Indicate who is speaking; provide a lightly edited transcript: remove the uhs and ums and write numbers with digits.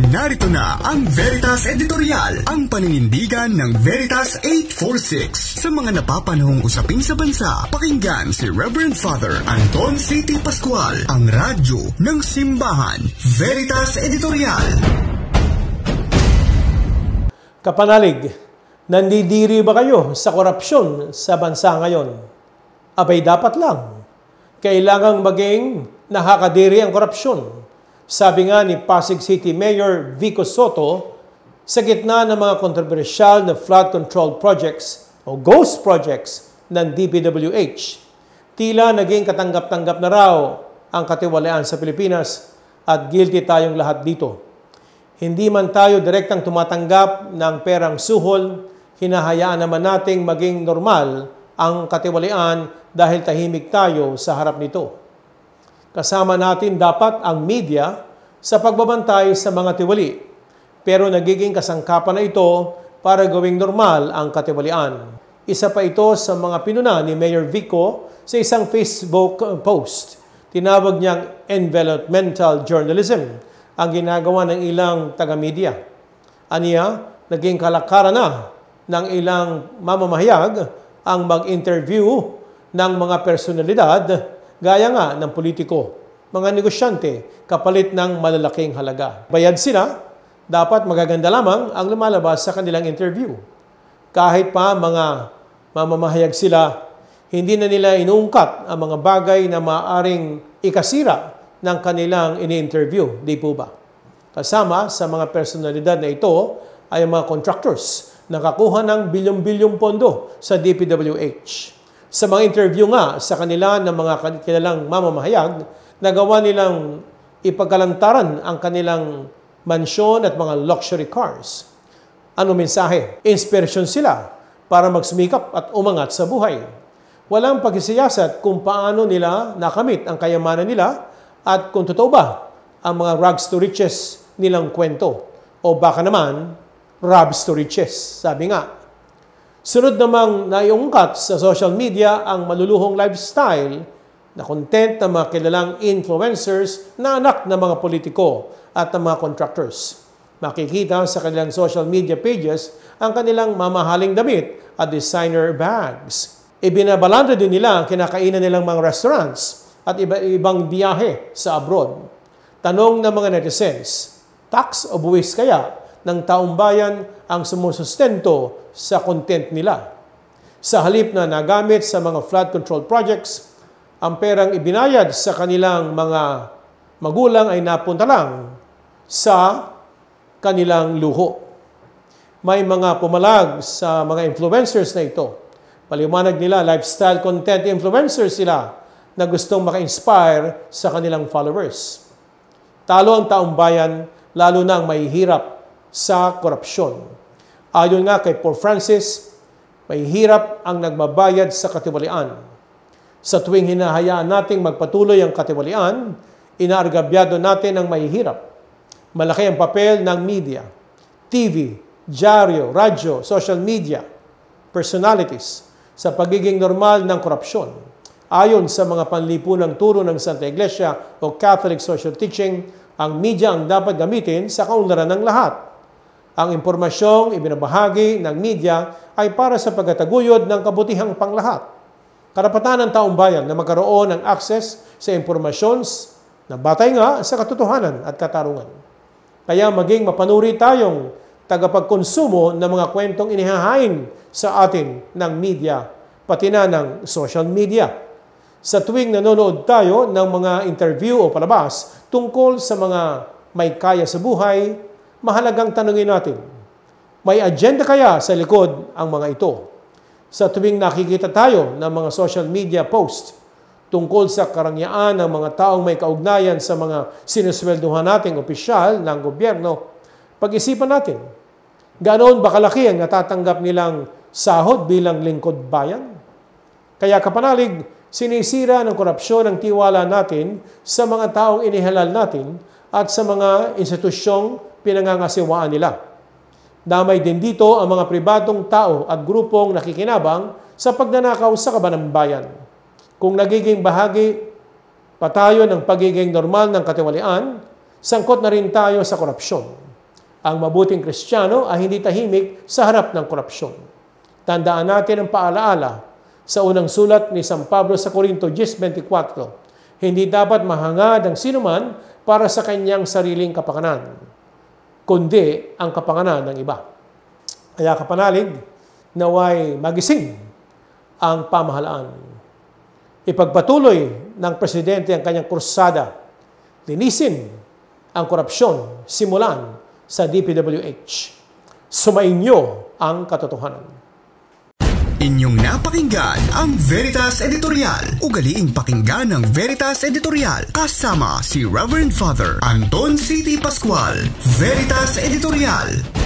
Speaker 1: Narito na ang Veritas Editorial, ang paninindigan ng Veritas 846. Sa mga napapanahong usapin sa bansa, pakinggan si Reverend Father Anton C.T. Pascual, ang radyo ng simbahan. Veritas Editorial.
Speaker 2: Kapanalig, nandidiri ba kayo sa korupsyon sa bansa ngayon? Abay dapat lang. Kailangang maging nakakadiri ang korupsyon. Sabi nga ni Pasig City Mayor Vico Soto, sa gitna ng mga kontrobersyal na flood control projects o ghost projects ng DPWH, tila naging katanggap-tanggap na raw ang katiwalian sa Pilipinas at guilty tayong lahat dito. Hindi man tayo direktang tumatanggap ng perang suhol, hinahayaan naman nating maging normal ang katiwalian dahil tahimik tayo sa harap nito. Kasama natin dapat ang media sa pagbabantay sa mga tiwali, pero nagiging kasangkapan na ito para gawing normal ang katiwalian. Isa pa ito sa mga pinuna ni Mayor Vico sa isang Facebook post. Tinawag niyang environmental journalism ang ginagawa ng ilang taga-media. Aniya, naging kalakaran na ng ilang mamamahayag ang mag-interview ng mga personalidad gaya nga ng politiko, mga negosyante, kapalit ng malalaking halaga. Bayad sila, dapat magaganda lamang ang lumalabas sa kanilang interview. Kahit pa mga mamamahayag sila, hindi na nila inuungkat ang mga bagay na maaaring ikasira ng kanilang ini-interview, di po ba? Kasama sa mga personalidad na ito ay mga contractors na nakakuha ng bilyong-bilyong pondo sa DPWH. Sa mga interview nga sa kanila ng mga kilalang mamamahayag, nagawa nilang ipagkalantaran ang kanilang mansyon at mga luxury cars. Ano mensahe? Inspirasyon sila para magsumikap at umangat sa buhay. Walang pagsisiyasat kung paano nila nakamit ang kayamanan nila at kung totoo ba ang mga rags to riches nilang kwento. O baka naman, rags to riches, sabi nga. Sunod namang naiungkat sa social media ang maluluhong lifestyle na content ng mga kilalang influencers na anak ng mga politiko at ng mga contractors. Makikita sa kanilang social media pages ang kanilang mamahaling damit at designer bags. Ibinabalanda din nila ang kinakainan nilang mga restaurants at iba-ibang biyahe sa abroad. Tanong ng mga netizens, tax o buwis kaya ng taong bayan ang sumusustento sa content nila? Sa halip na nagamit sa mga flood control projects, ang perang ibinayad sa kanilang mga magulang ay napunta lang sa kanilang luho. May mga pumalag sa mga influencers na ito. Paliwanag nila, lifestyle content influencers sila na gustong maka-inspire sa kanilang followers. Talo ang taong bayan, lalo na ang mahihirap sa korupsyon. Ayon nga kay Pope Francis, mahihirap ang nagbabayad sa katiwalian. Sa tuwing hinahayaan nating magpatuloy ang katiwalian, inaargabyado natin ang mahihirap. Malaki ang papel ng media, TV, dyaryo, radyo, social media, personalities sa pagiging normal ng korupsyon. Ayon sa mga panlipunang turo ng Santa Iglesia o Catholic Social Teaching, ang media ang dapat gamitin sa kaunlaran ng lahat. Ang impormasyong ibinabahagi ng media ay para sa pagtataguyod ng kabutihang panglahat. Karapatan ng taong bayan na magkaroon ng access sa impormasyon na batay nga sa katotohanan at katarungan. Kaya maging mapanuri tayong tagapagkonsumo ng mga kwentong inihahain sa atin ng media, pati na ng social media. Sa tuwing nanonood tayo ng mga interview o palabas tungkol sa mga may kaya sa buhay, mahalagang tanungin natin, may agenda kaya sa likod ang mga ito? Sa tuwing nakikita tayo ng mga social media post tungkol sa karangyaan ng mga taong may kaugnayan sa mga sinuswelduhan nating opisyal ng gobyerno, pag-isipan natin, ganoon ba kalaki ang natatanggap nilang sahod bilang lingkod bayan? Kaya kapanalig, sinisira ng korupsyon ang tiwala natin sa mga taong inihalal natin at sa mga institusyong pinangangasiwaan nila. Damay din dito ang mga pribadong tao at grupong nakikinabang sa pagnanakaw sa kaban ng bayan. Kung nagiging bahagi pa tayo ng pagiging normal ng katiwalian, sangkot na rin tayo sa korupsyon. Ang mabuting Kristiyano ay hindi tahimik sa harap ng korupsyon. Tandaan natin ang paalaala sa unang sulat ni San Pablo sa Corinto 10:24. Hindi dapat mahangad ang sinuman para sa kanyang sariling kapakanan, kundi ang kapakanan ng iba. Kaya kapanalig, naway magising ang pamahalaan. Ipagpatuloy ng presidente ang kanyang krusada. Linisin ang korupsyon simulan sa DPWH. Sumainyo ang katotohanan.
Speaker 1: Inyong napakinggan ang Veritas Editorial. Ugaliing pakinggan ang Veritas Editorial kasama si Reverend Father Anton C.T. Pascual. Veritas Editorial.